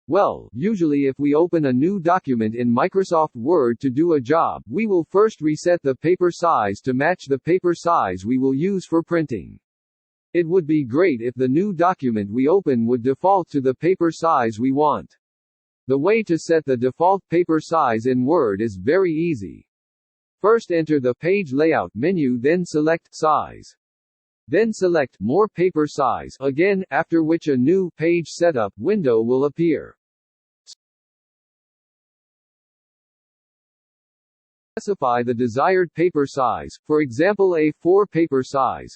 Well, usually if we open a new document in Microsoft Word to do a job, we will first reset the paper size to match the paper size we will use for printing. It would be great if the new document we open would default to the paper size we want. The way to set the default paper size in Word is very easy. First enter the Page Layout menu, then select Size. Then select More Paper Size again, after which a new Page Setup window will appear. Specify the desired paper size, for example A4 paper size.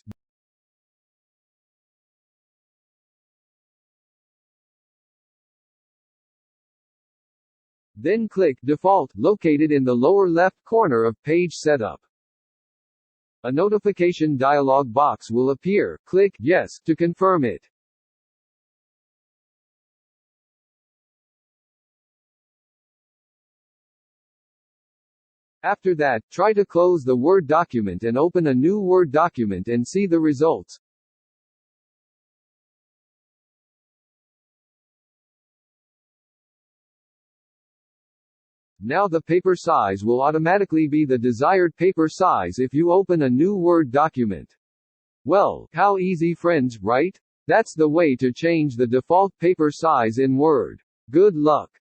Then click Default, located in the lower left corner of Page Setup. A notification dialog box will appear. Click Yes to confirm it. After that, try to close the Word document and open a new Word document and see the results. Now the paper size will automatically be the desired paper size if you open a new Word document. Well, how easy, friends, right? That's the way to change the default paper size in Word. Good luck!